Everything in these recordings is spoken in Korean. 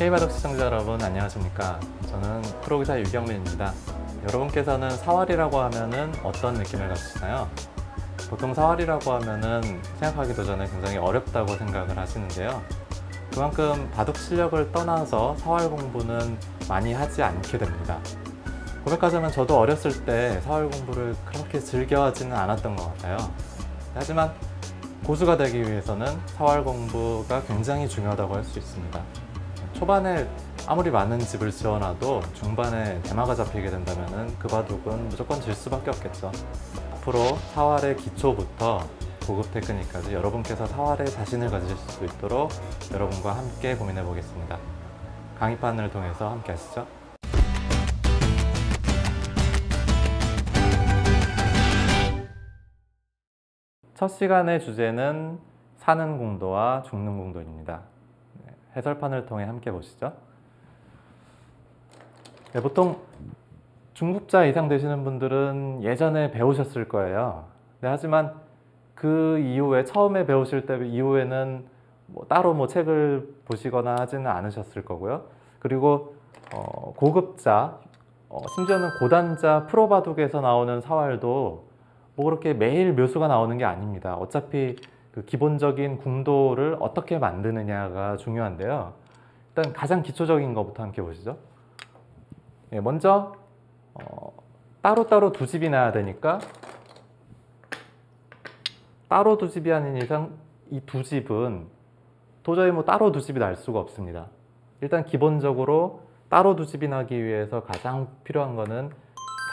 K바둑 시청자 여러분 안녕하십니까. 저는 프로기사 유경민입니다. 여러분께서는 사활이라고 하면은 어떤 느낌을 가지시나요? 보통 사활이라고 하면은 생각하기도 전에 굉장히 어렵다고 생각을 하시는데요. 그만큼 바둑 실력을 떠나서 사활 공부는 많이 하지 않게 됩니다. 고백하자면 저도 어렸을 때 사활 공부를 그렇게 즐겨 하지는 않았던 것 같아요. 하지만 고수가 되기 위해서는 사활 공부가 굉장히 중요하다고 할 수 있습니다. 초반에 아무리 많은 집을 지어놔도 중반에 대마가 잡히게 된다면 그 바둑은 무조건 질 수밖에 없겠죠. 앞으로 사활의 기초부터 고급 테크닉까지 여러분께서 사활에 자신을 가지실 수 있도록 여러분과 함께 고민해 보겠습니다. 강의판을 통해서 함께 하시죠. 첫 시간의 주제는 사는 공도와 죽는 공도입니다. 해설판을 통해 함께 보시죠. 보통 중급자 이상 되시는 분들은 예전에 배우셨을 거예요. 하지만 그 이후에 처음에 배우실 때 이후에는 따로 책을 보시거나 하지는 않으셨을 거고요. 그리고 고급자, 심지어는 고단자 프로바둑에서 나오는 사활도 그렇게 매일 묘수가 나오는 게 아닙니다. 어차피 그 기본적인 궁도를 어떻게 만드느냐가 중요한데요. 일단 가장 기초적인 것부터 함께 보시죠. 먼저 따로따로 두 집이 나야 되니까 따로 두 집이 아닌 이상 이 두 집은 도저히 따로 두 집이 날 수가 없습니다. 일단 기본적으로 따로 두 집이 나기 위해서 가장 필요한 거는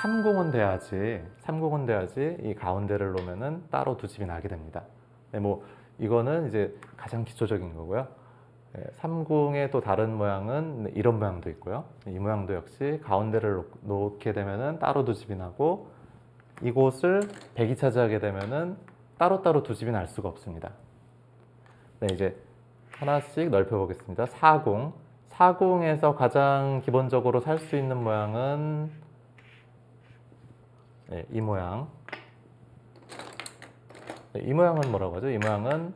삼궁은 돼야지 이 가운데를 놓으면은 따로 두 집이 나게 됩니다. 이거는 이제 가장 기초적인 거고요. 삼궁의 또 다른 모양은 이런 모양도 있고요. 이 모양도 역시 가운데를 놓게 되면은 따로 두 집이 나고, 이곳을 백이 차지하게 되면은 따로따로 두 집이 날 수가 없습니다. 이제 하나씩 넓혀 보겠습니다. 사궁에서 가장 기본적으로 살 수 있는 모양은 이 모양. 이 모양은 뭐라고 하죠? 이 모양은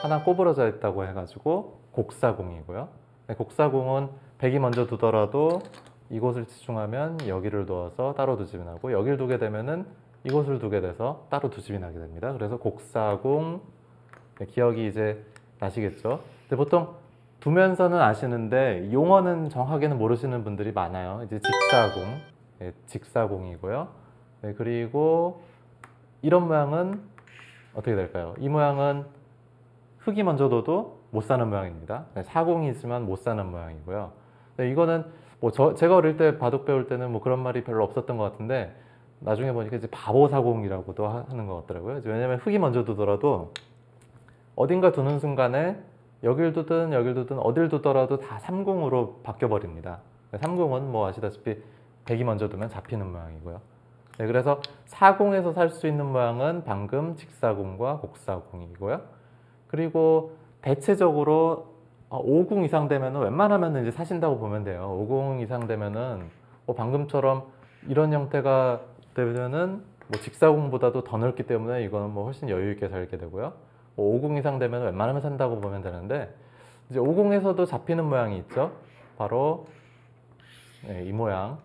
하나 꼬부러져 있다고 해가지고 곡사궁이고요. 곡사궁은 백이 먼저 두더라도 이곳을 치중하면 여기를 놓아서 따로 두 집이 나고, 여기를 두게 되면은 이곳을 두게 돼서 따로 두 집이 나게 됩니다. 그래서 곡사궁, 기억이 이제 나시겠죠? 근데 보통 두면서는 아시는데 용어는 정확하게는 모르시는 분들이 많아요. 이제 직사궁이고요. 그리고 이런 모양은 어떻게 될까요? 이 모양은 흙이 먼저 둬도 못 사는 모양입니다. 사궁이지만 못 사는 모양이고요. 이거는 제가 어릴 때 바둑 배울 때는 그런 말이 별로 없었던 것 같은데, 나중에 보니까 이제 바보사궁이라고도 하는 것 같더라고요. 왜냐면 흙이 먼저 두더라도 어딘가 두는 순간에 여길 두든 어딜 두더라도 다 삼궁으로 바뀌어 버립니다. 삼궁은 아시다시피 백이 먼저 두면 잡히는 모양이고요. 그래서 사궁에서 살 수 있는 모양은 방금 직사궁과 곡사궁이고요. 그리고 대체적으로 5궁 이상 되면 웬만하면 이제 사신다고 보면 돼요. 5궁 이상 되면은 방금처럼 이런 형태가 되면은 직사궁보다도 더 넓기 때문에 이거는 훨씬 여유 있게 살게 되고요. 5궁 이상 되면 웬만하면 산다고 보면 되는데, 이제 5궁에서도 잡히는 모양이 있죠. 바로 이 모양.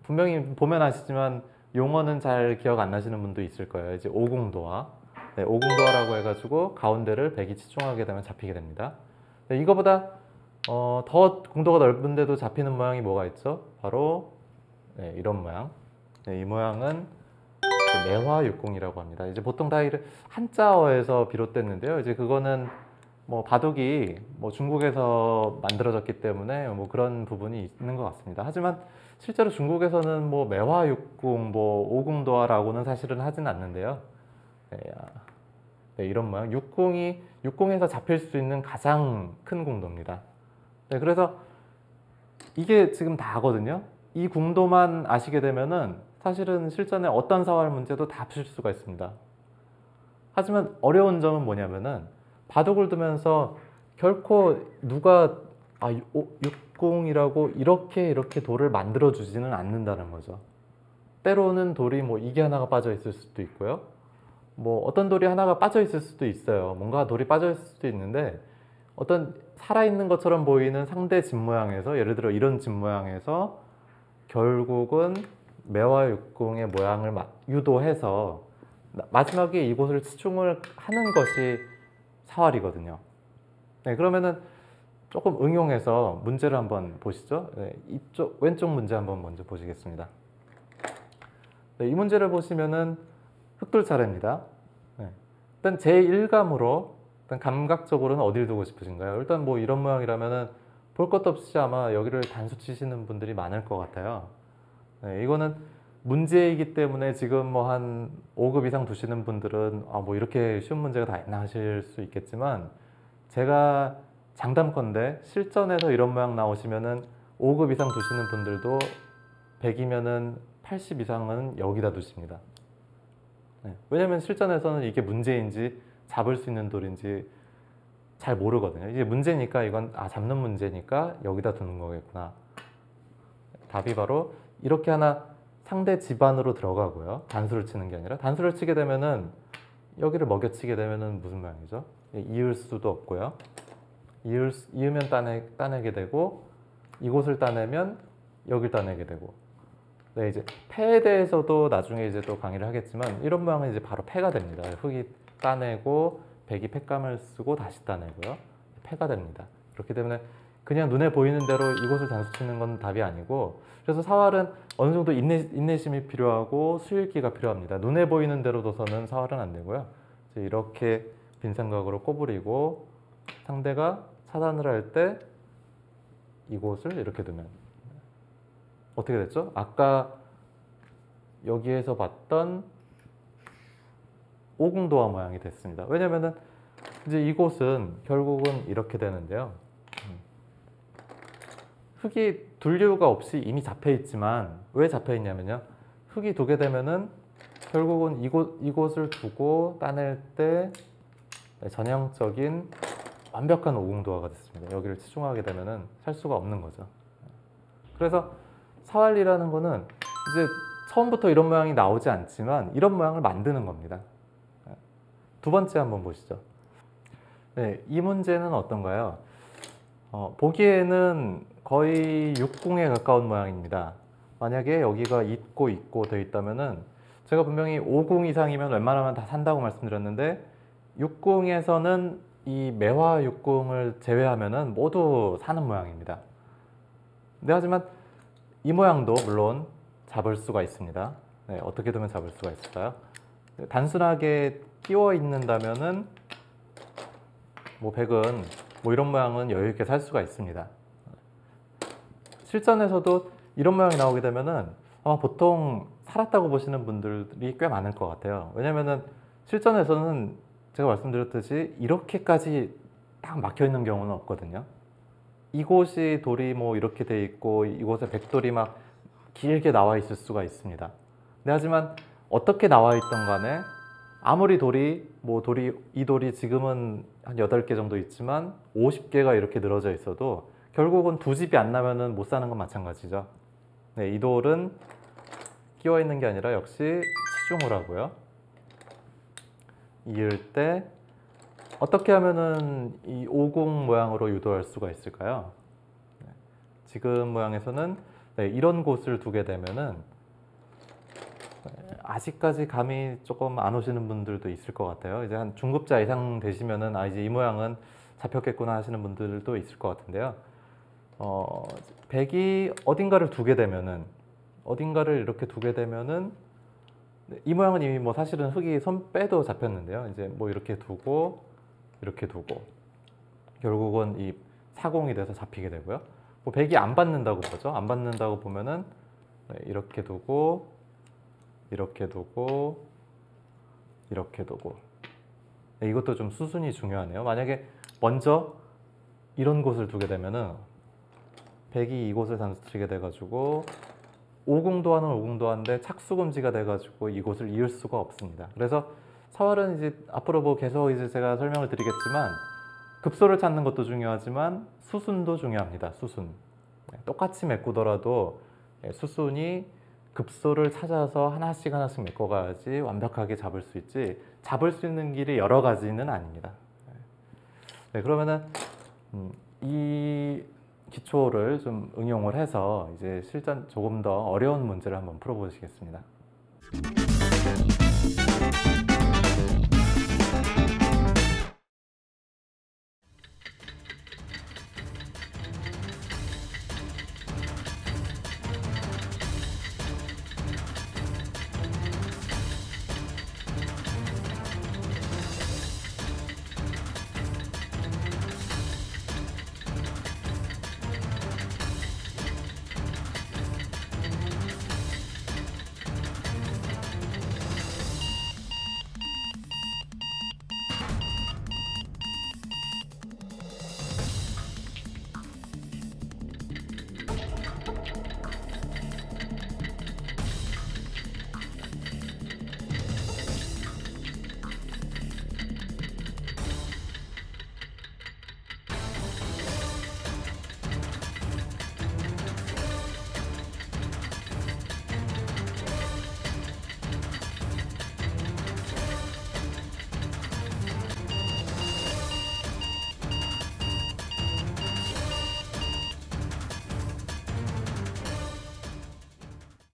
분명히 보면 아시지만 용어는 잘 기억 안 나시는 분도 있을 거예요. 이제 오궁도화. 오궁도화라고 해가지고 가운데를 백이 치중하게 되면 잡히게 됩니다. 이거보다 더 공도가 넓은데도 잡히는 모양이 뭐가 있죠? 바로 이런 모양. 이 모양은 매화육궁이라고 합니다. 이제 보통 다 한자어에서 비롯됐는데요. 이제 그거는 바둑이 중국에서 만들어졌기 때문에 그런 부분이 있는 것 같습니다. 하지만 실제로 중국에서는 매화육궁, 오궁도화라고는 사실은 하진 않는데요. 이런 모양. 육궁에서 잡힐 수 있는 가장 큰 궁도입니다. 그래서 이게 지금 다거든요. 이 궁도만 아시게 되면은 사실은 실전에 어떤 사활 문제도 다 푸실 수가 있습니다. 하지만 어려운 점은 뭐냐면은 바둑을 두면서 결코 누가 육궁이라고 이렇게 돌을 만들어 주지는 않는다는 거죠. 때로는 돌이 이게 하나가 빠져 있을 수도 있고요. 어떤 돌이 하나가 빠져 있을 수도 있어요. 뭔가 돌이 빠져 있을 수도 있는데 어떤 살아있는 것처럼 보이는 상대 집 모양에서, 예를 들어 이런 집 모양에서 결국은 매와 육궁의 모양을 유도해서 마지막에 이곳을 치중을 하는 것이 사활이거든요. 네, 그러면은 조금 응용해서 문제를 한번 보시죠. 네, 이쪽 왼쪽 문제 한번 먼저 보시겠습니다. 네, 이 문제를 보시면은 흑돌 차례입니다. 네, 일단 제 1감으로 일단 감각적으로는 어디를 두고 싶으신가요? 일단 뭐 이런 모양이라면은 볼 것도 없이 아마 여기를 단수 치시는 분들이 많을 것 같아요. 네, 이거는 문제이기 때문에 지금 뭐 한 5급 이상 두시는 분들은 뭐 이렇게 쉬운 문제가 다 있나 하실 수 있겠지만, 제가 장담컨대 실전에서 이런 모양 나오시면은 5급 이상 두시는 분들도 100이면은 80 이상은 여기다 두십니다. 네, 왜냐면 실전에서는 이게 문제인지 잡을 수 있는 돌인지 잘 모르거든요. 이게 문제니까 이건 잡는 문제니까 여기다 두는 거겠구나. 답이 바로 이렇게 하나 상대 집안으로 들어가고요. 단수를 치는 게 아니라, 단수를 치게 되면은 여기를 먹여치게 되면은 무슨 모양이죠? 이을 수도 없고요. 이으면 따내게 되고, 이곳을 따내면 여길 따내게 되고. 네, 이제 패에 대해서도 나중에 이제 또 강의를 하겠지만, 이런 모양은 이제 바로 패가 됩니다. 흑이 따내고 백이 패감을 쓰고 다시 따내고요. 패가 됩니다. 그렇기 때문에 그냥 눈에 보이는 대로 이곳을 단수 치는 건 답이 아니고, 그래서 사활은 어느 정도 인내심이 필요하고 수일기가 필요합니다. 눈에 보이는 대로 둬서는 사활은 안 되고요. 이렇게 빈삼각으로 꼬부리고 상대가 차단을 할 때 이곳을 이렇게 두면 어떻게 됐죠? 아까 여기에서 봤던 오궁도화 모양이 됐습니다. 왜냐면은 이제 이곳은 결국은 이렇게 되는데요. 흑이 둘 이유가 없이 이미 잡혀 있지만, 왜 잡혀 있냐면요, 흑이 두게 되면은 결국은 이곳을 두고 따낼 때 전형적인 완벽한 오궁도화가 됐습니다. 여기를 치중하게 되면은 살 수가 없는 거죠. 그래서 사활이라는 거는 이제 처음부터 이런 모양이 나오지 않지만 이런 모양을 만드는 겁니다. 두 번째 한번 보시죠. 네, 이 문제는 어떤가요? 보기에는 거의 육궁에 가까운 모양입니다. 만약에 여기가 있고 되어 있다면은, 제가 분명히 5궁 이상이면 웬만하면 다 산다고 말씀드렸는데, 6궁에서는 이 매화 6궁을 제외하면은 모두 사는 모양입니다. 네, 하지만 이 모양도 물론 잡을 수가 있습니다. 네, 어떻게 두면 잡을 수가 있을까요? 단순하게 끼워 있는다면은 뭐 100은 뭐 이런 모양은 여유 있게 살 수가 있습니다. 실전에서도 이런 모양이 나오게 되면은 아마 보통 살았다고 보시는 분들이 꽤 많을 것 같아요. 왜냐면은 실전에서는 제가 말씀드렸듯이 이렇게까지 딱 막혀 있는 경우는 없거든요. 이곳이 돌이 뭐 이렇게 돼 있고 이곳에 백돌이 막 길게 나와 있을 수가 있습니다. 네, 하지만 어떻게 나와 있던 간에 아무리 이 돌이 지금은 한 8개 정도 있지만 50개가 이렇게 늘어져 있어도 결국은 두 집이 안 나면은 못 사는 건 마찬가지죠. 네, 이 돌은 끼워 있는 게 아니라 역시 치중을 하고요. 이을 때 어떻게 하면은 이 오궁 모양으로 유도할 수가 있을까요? 네, 지금 모양에서는 이런 곳을 두게 되면은 아직까지 감이 조금 안 오시는 분들도 있을 것 같아요. 이제 한 중급자 이상 되시면은 이제 이 모양은 잡혔겠구나 하시는 분들도 있을 것 같은데요. 백이 어딘가를 이렇게 두게 되면은 이 모양은 이미 뭐 사실은 흑이 손 빼도 잡혔는데요. 이제 뭐 이렇게 두고 결국은 이 사공이 돼서 잡히게 되고요. 뭐 백이 안 받는다고 보죠. 안 받는다고 보면은 이렇게 두고 이것도 좀 수순이 중요하네요. 만약에 먼저 이런 곳을 두게 되면은 백이 이곳을 단수치게 돼가지고 오궁도화는 오궁도화인데 착수금지가 돼가지고 이곳을 이을 수가 없습니다. 그래서 사활은 이제 앞으로 뭐 계속 이제 제가 설명을 드리겠지만 급소를 찾는 것도 중요하지만 수순도 중요합니다. 수순. 똑같이 메꾸더라도 수순이 급소를 찾아서 하나씩 메꿔가야지 완벽하게 잡을 수 있지, 잡을 수 있는 길이 여러 가지는 아닙니다. 네, 그러면은 이 기초를 좀 응용을 해서 이제 실전 조금 더 어려운 문제를 한번 풀어보시겠습니다.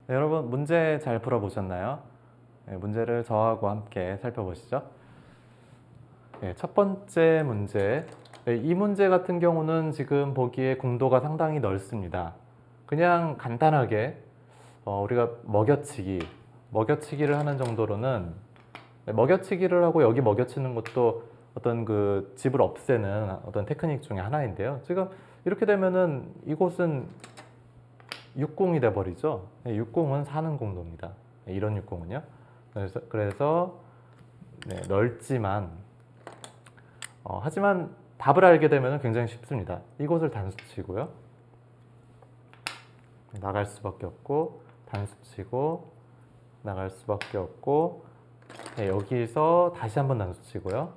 네, 여러분 문제 잘 풀어보셨나요? 네, 문제를 저하고 함께 살펴보시죠. 네, 첫 번째 문제. 네, 이 문제 같은 경우는 지금 보기에 공도가 상당히 넓습니다. 그냥 간단하게 우리가 먹여치기를 하는 정도로는, 네, 먹여치기를 하고 여기 먹여치는 것도 어떤 그 집을 없애는 어떤 테크닉 중에 하나인데요. 지금 이렇게 되면은 이곳은 육공이 돼 버리죠. 네, 육공은 사는 공도입니다. 네, 이런 육공은요. 그래서 네, 넓지만 하지만 답을 알게 되면 굉장히 쉽습니다. 이곳을 단수치고요. 나갈 수밖에 없고, 단수치고 나갈 수밖에 없고, 네, 여기서 다시 한번 단수치고요.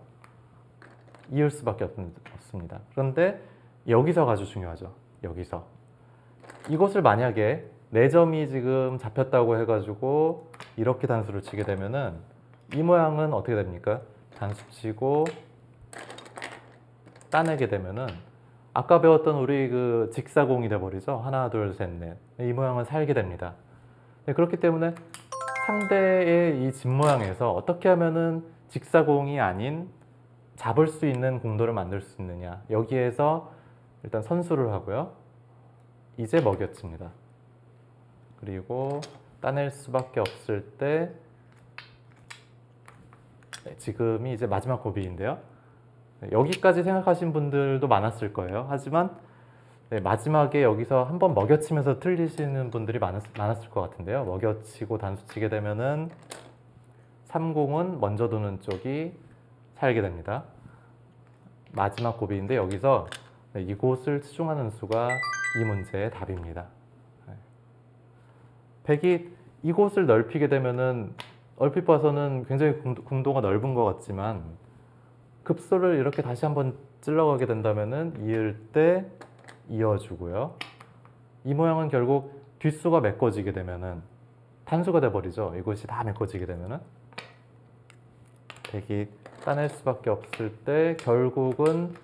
이을 수밖에 없습니다. 그런데 여기서가 아주 중요하죠. 여기서 이것을 만약에 4점이 지금 잡혔다고 해가지고 이렇게 단수를 치게 되면은 이 모양은 어떻게 됩니까? 단수치고 따내게 되면은 아까 배웠던 우리 그 직사공이 돼버리죠. 하나, 둘, 셋, 넷. 이 모양은 살게 됩니다. 네, 그렇기 때문에 상대의 이 집 모양에서 어떻게 하면은 직사공이 아닌 잡을 수 있는 공도를 만들 수 있느냐. 여기에서 일단 선수를 하고요. 이제 먹여칩니다. 그리고 따낼 수밖에 없을 때, 네, 지금이 이제 마지막 고비인데요. 네, 여기까지 생각하신 분들도 많았을 거예요. 하지만 네, 마지막에 여기서 한번 먹여치면서 틀리시는 분들이 많았을 것 같은데요. 먹여치고 단수치게 되면은 3공은 먼저 두는 쪽이 살게 됩니다. 마지막 고비인데 여기서 네, 이곳을 치중하는 수가 이 문제의 답입니다. 네. 백이 이곳을 넓히게 되면은 얼핏 봐서는 굉장히 궁도가 넓은 것 같지만 급소를 이렇게 다시 한번 찔러가게 된다면은 이을 때 이어주고요. 이 모양은 결국 뒷수가 메꿔지게 되면은 단수가 돼버리죠. 이것이 다 메꿔지게 되면은 백이 따낼 수밖에 없을 때 결국은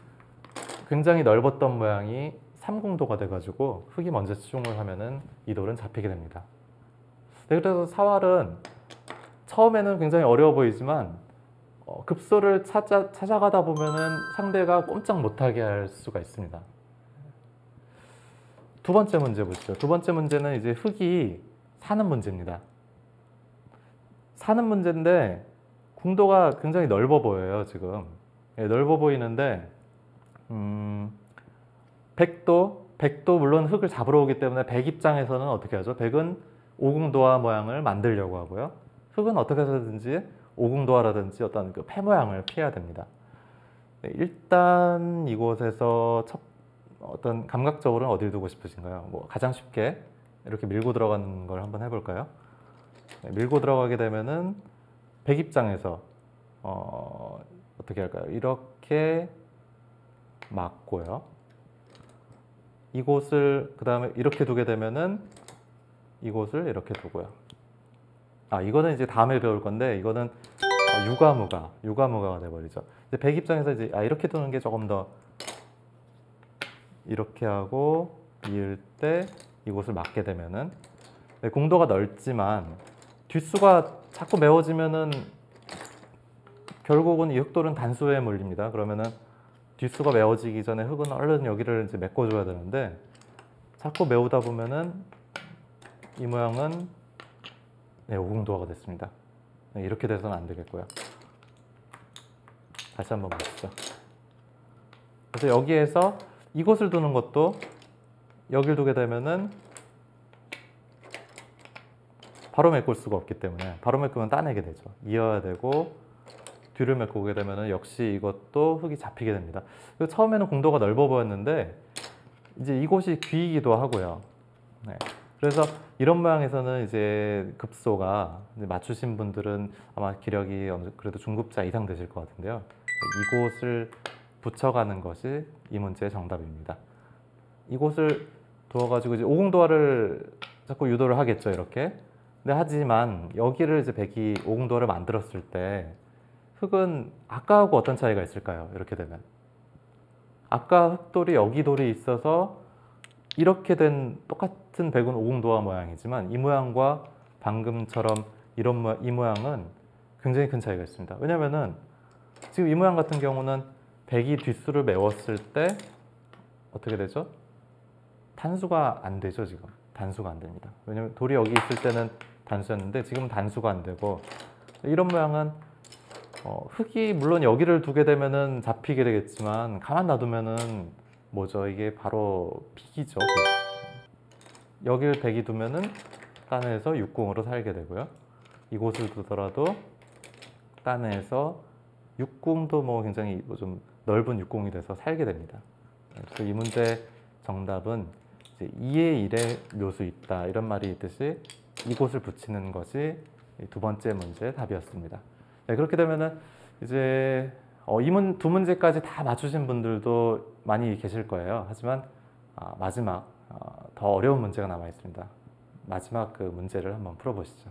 굉장히 넓었던 모양이 3공도가 돼가지고 흙이 먼저 치중을 하면은 이 돌은 잡히게 됩니다. 네, 그래서 사활은 처음에는 굉장히 어려워 보이지만 급소를 찾아가다 보면은 상대가 꼼짝 못하게 할 수가 있습니다. 두 번째 문제 보시죠. 두 번째 문제는 이제 흙이 사는 문제입니다. 사는 문제인데 궁도가 굉장히 넓어 보여요. 지금 넓어 보이는데 백도 물론 흙을 잡으러 오기 때문에 백 입장에서는 어떻게 하죠? 백은 오궁도화 모양을 만들려고 하고요. 흙은 어떻게 해서든지 오궁도화라든지 어떤 그 폐 모양을 피해야 됩니다. 네, 일단 이곳에서 어떤 감각적으로는 어디를 두고 싶으신가요? 뭐 가장 쉽게 이렇게 밀고 들어가는 걸 한번 해볼까요? 네, 밀고 들어가게 되면은 백 입장에서 어떻게 할까요? 이렇게 막고요. 이곳을 그 다음에 이렇게 두게 되면은 이곳을 이렇게 두고요. 이거는 이제 다음에 배울 건데 이거는 유가무가가 돼버리죠. 이제 백 입장에서 이제 이렇게 두는 게 조금 더 이렇게 하고 이을 때 이곳을 막게 되면은 네, 공도가 넓지만 뒷수가 자꾸 메워지면은 결국은 이 흑돌은 단수에 몰립니다. 그러면은 뒷수가 메워지기 전에 흑은 얼른 여기를 이제 메꿔줘야 되는데 자꾸 메우다 보면은 이 모양은 네, 오공도화가 됐습니다. 네, 이렇게 돼서는 안 되겠고요. 다시 한번 보시죠. 그래서 여기에서 이곳을 두는 것도 여기를 두게 되면은 바로 메꿀 수가 없기 때문에 바로 메꾸면 따내게 되죠. 이어야 되고 뒤를 메꾸게 되면은 역시 이것도 흙이 잡히게 됩니다. 처음에는 공도가 넓어 보였는데 이제 이곳이 귀이기도 하고요. 네. 그래서 이런 모양에서는 이제 급소가 맞추신 분들은 아마 기력이 그래도 중급자 이상 되실 것 같은데요. 이곳을 붙여가는 것이 이 문제의 정답입니다. 이곳을 두어가지고 이제 오공도화를 자꾸 유도를 하겠죠, 이렇게. 근데 하지만 여기를 이제 백이 오공도화를 만들었을 때 흙은 아까하고 어떤 차이가 있을까요? 이렇게 되면 아까 흙돌이 여기 돌이 있어서 이렇게 된 똑같은 백은 오공도화 모양이지만 이 모양과 방금처럼 이 모양은 굉장히 큰 차이가 있습니다. 왜냐면은 지금 이 모양 같은 경우는 백이 뒷수를 메웠을 때 어떻게 되죠? 단수가 안 되죠. 지금 단수가 안 됩니다. 왜냐면 돌이 여기 있을 때는 단수였는데 지금은 단수가 안 되고 이런 모양은 흙이 물론 여기를 두게 되면은 잡히게 되겠지만 가만 놔두면은 뭐죠? 이게 바로 픽이죠. 여기를 백이 두면은 딴에서 육궁으로 살게 되고요. 이곳을 두더라도 딴에서 육궁도 뭐 굉장히 좀 넓은 육궁이 돼서 살게 됩니다. 그래서 이 문제 정답은 이제 2의 1의 묘수 있다 이런 말이 있듯이 이곳을 붙이는 것이 두 번째 문제의 답이었습니다. 네, 그렇게 되면은 이제 두 문제까지 다 맞추신 분들도 많이 계실 거예요. 하지만 마지막 더 어려운 문제가 남아 있습니다. 마지막 그 문제를 한번 풀어보시죠.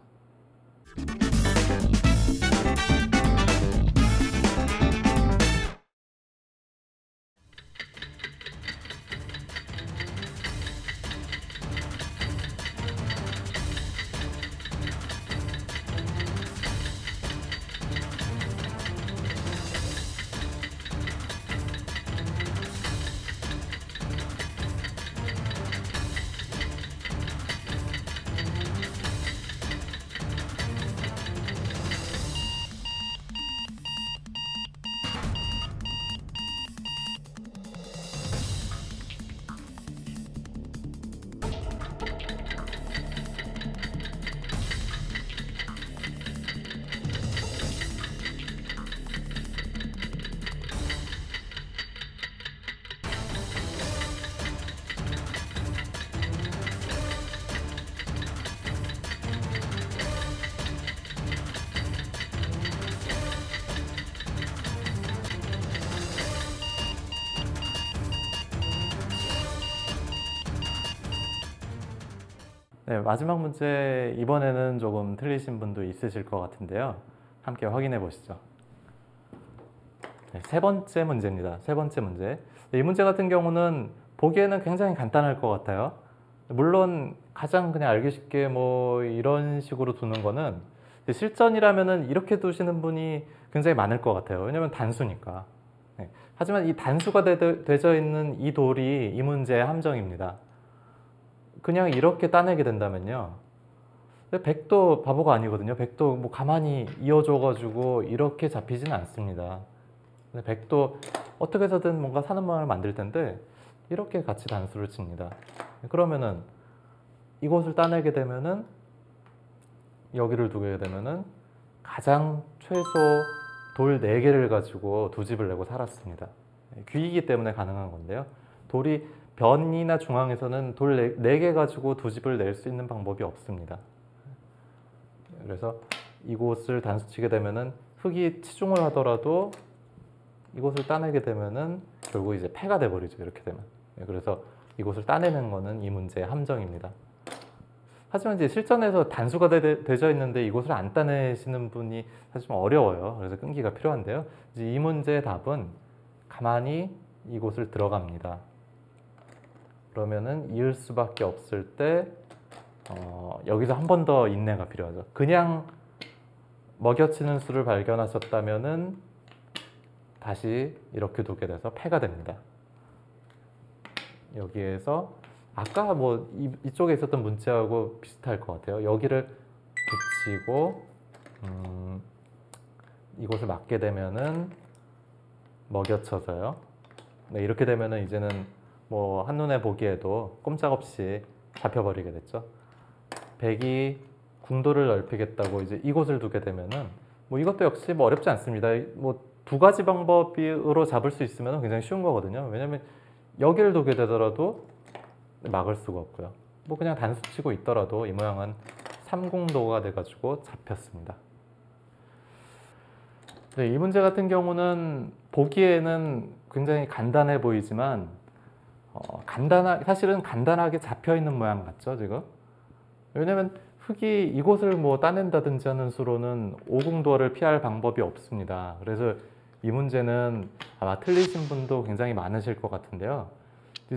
네, 마지막 문제 이번에는 조금 틀리신 분도 있으실 것 같은데요. 함께 확인해 보시죠. 네, 세 번째 문제입니다. 세 번째 문제. 이 문제 같은 경우는 보기에는 굉장히 간단할 것 같아요. 물론 가장 그냥 알기 쉽게 뭐 이런 식으로 두는 거는 실전이라면은 이렇게 두시는 분이 굉장히 많을 것 같아요. 왜냐면 단수니까. 네. 하지만 이 단수가 되져 있는 이 돌이 이 문제의 함정입니다. 그냥 이렇게 따내게 된다면요. 백도 바보가 아니거든요. 백도 뭐 가만히 이어줘가지고 이렇게 잡히지는 않습니다. 근데 백도 어떻게 해서든 뭔가 사는 모양을 만들 텐데 이렇게 같이 단수를 칩니다. 그러면은 이곳을 따내게 되면은 여기를 두게 되면은 가장 최소 돌 4개를 가지고 두 집을 내고 살았습니다. 귀이기 때문에 가능한 건데요. 돌이 변이나 중앙에서는 돌 4개 가지고 두 집을 낼 수 있는 방법이 없습니다. 그래서 이곳을 단수치게 되면은 흙이 치중을 하더라도 이곳을 따내게 되면은 결국 이제 패가 돼버리죠. 이렇게 되면. 그래서 이곳을 따내는 거는 이 문제의 함정입니다. 하지만 이제 실전에서 단수가 되져 있는데 이곳을 안 따내시는 분이 사실 좀 어려워요. 그래서 끈기가 필요한데요. 이제 이 문제의 답은 가만히 이곳을 들어갑니다. 그러면은 이을 수밖에 없을 때 여기서 한 번 더 인내가 필요하죠. 그냥 먹여치는 수를 발견하셨다면은 다시 이렇게 두게 돼서 패가 됩니다. 여기에서 아까 뭐 이쪽에 있었던 문제하고 비슷할 것 같아요. 여기를 붙이고 이곳을 맞게 되면은 먹여쳐서요. 네, 이렇게 되면은 이제는 뭐 한눈에 보기에도 꼼짝없이 잡혀버리게 됐죠. 백이 궁도를 넓히겠다고 이제 이곳을 두게 되면은 뭐 이것도 역시 뭐 어렵지 않습니다. 뭐 두 가지 방법으로 잡을 수 있으면 굉장히 쉬운 거거든요. 왜냐면 여기를 두게 되더라도 막을 수가 없고요. 뭐 그냥 단수 치고 있더라도 이 모양은 삼궁도가 돼가지고 잡혔습니다. 네, 이 문제 같은 경우는 보기에는 굉장히 간단해 보이지만 사실은 간단하게 잡혀 있는 모양 같죠, 지금? 왜냐면 흙이 이곳을 뭐 따낸다든지 하는 수로는 오궁도를 피할 방법이 없습니다. 그래서 이 문제는 아마 틀리신 분도 굉장히 많으실 것 같은데요.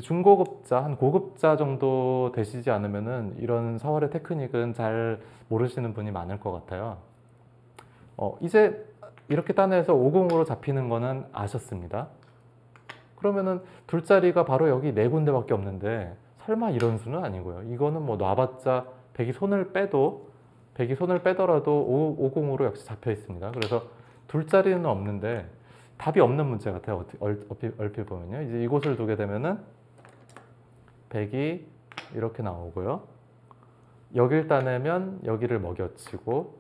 중고급자, 한 고급자 정도 되시지 않으면은 이런 사활의 테크닉은 잘 모르시는 분이 많을 것 같아요. 이제 이렇게 따내서 오궁으로 잡히는 거는 아셨습니다. 그러면은 둘자리가 바로 여기 네 군데밖에 없는데 설마 이런 수는 아니고요. 이거는 뭐 놔봤자 백이 손을 빼더라도 오궁으로 역시 잡혀 있습니다. 그래서 둘자리는 없는데 답이 없는 문제 같아요. 얼핏 보면요. 이제 이곳을 두게 되면은 백이 이렇게 나오고요. 여기를 따내면 여기를 먹여치고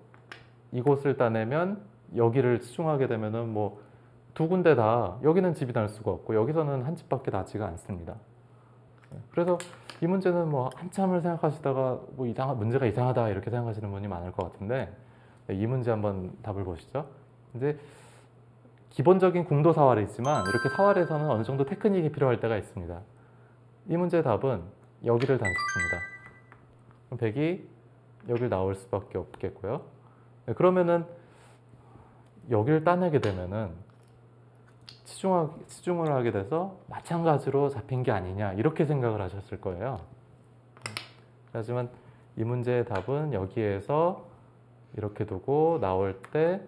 이곳을 따내면 여기를 치중하게 되면은 뭐 두 군데 다 여기는 집이 날 수가 없고 여기서는 한 집밖에 나지가 않습니다. 그래서 이 문제는 뭐 한참을 생각하시다가 뭐 문제가 이상하다 이렇게 생각하시는 분이 많을 것 같은데 이 문제 한번 답을 보시죠. 이제 기본적인 궁도 사활이 있지만 이렇게 사활에서는 어느 정도 테크닉이 필요할 때가 있습니다. 이 문제의 답은 여기를 단수칩니다. 그럼 백이 여기를 나올 수밖에 없겠고요. 그러면은 여기를 따내게 되면은 치중을 하게 돼서 마찬가지로 잡힌 게 아니냐 이렇게 생각을 하셨을 거예요. 하지만 이 문제의 답은 여기에서 이렇게 두고 나올 때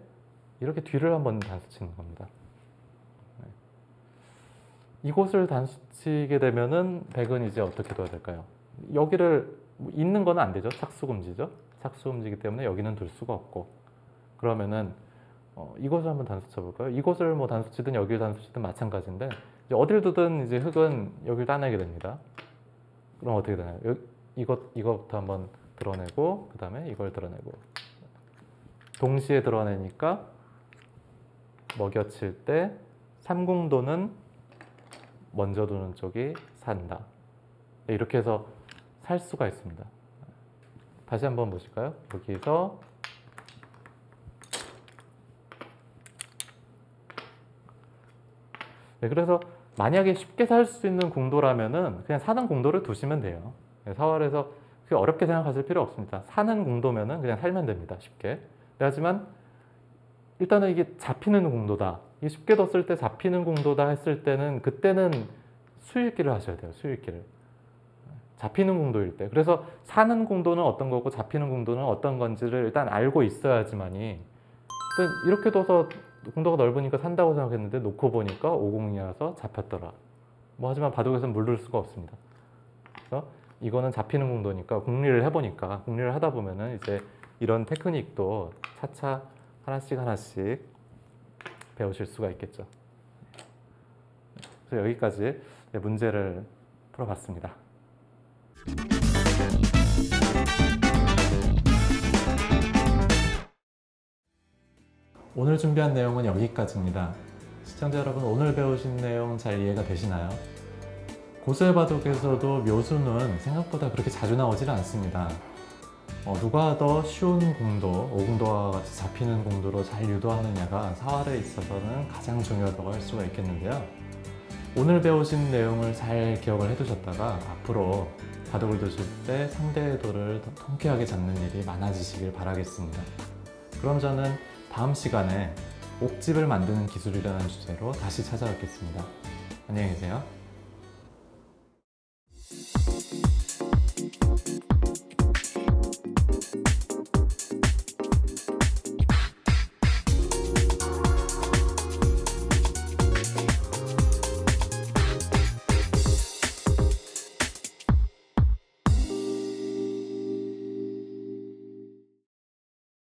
이렇게 뒤를 한번 단수 치는 겁니다. 이곳을 단수 치게 되면은 백은 이제 어떻게 둬야 될까요? 여기를 있는 건 안 되죠. 착수금지죠. 착수금지이기 때문에 여기는 둘 수가 없고 그러면은 이곳을 한번 단수 쳐볼까요? 이곳을 뭐 단수 치든 여기를 단수 치든 마찬가지인데 이제 어딜 두든 이제 흙은 여기를 따내게 됩니다. 그럼 어떻게 되나요? 이것부터 한번 드러내고 그 다음에 이걸 드러내고 동시에 드러내니까 먹여칠 때 삼궁도는 먼저 두는 쪽이 산다. 이렇게 해서 살 수가 있습니다. 다시 한번 보실까요? 여기서 네, 그래서 만약에 쉽게 살 수 있는 궁도라면은 그냥 사는 궁도를 두시면 돼요. 사활에서 어렵게 생각하실 필요 없습니다. 사는 궁도면은 그냥 살면 됩니다. 쉽게. 하지만 일단은 이게 잡히는 궁도다. 이게 쉽게 뒀을 때 잡히는 궁도다 했을 때는 그때는 수읽기를 하셔야 돼요. 수읽기를. 잡히는 궁도일 때. 그래서 사는 궁도는 어떤 거고 잡히는 궁도는 어떤 건지를 일단 알고 있어야지만이 이렇게 둬서 궁도가 넓으니까 산다고 생각했는데 놓고 보니까 오궁이라서 잡혔더라. 뭐 하지만 바둑에서는 물들 수가 없습니다. 그래서 이거는 잡히는 궁도니까 궁리를 해보니까 궁리를 하다 보면은 이제 이런 테크닉도 차차 하나씩 배우실 수가 있겠죠. 그래서 여기까지 문제를 풀어봤습니다. 오늘 준비한 내용은 여기까지입니다. 시청자 여러분, 오늘 배우신 내용 잘 이해가 되시나요? 고수의 바둑에서도 묘수는 생각보다 그렇게 자주 나오질 않습니다. 누가 더 쉬운 궁도, 오궁도와 같이 잡히는 궁도로 잘 유도하느냐가 사활에 있어서는 가장 중요하다고 할 수가 있겠는데요. 오늘 배우신 내용을 잘 기억을 해두셨다가 앞으로 바둑을 두실 때 상대의 도를 더 통쾌하게 잡는 일이 많아지시길 바라겠습니다. 그럼 저는 다음 시간에 옥집을 만드는 기술이라는 주제로 다시 찾아뵙겠습니다. 안녕히 계세요.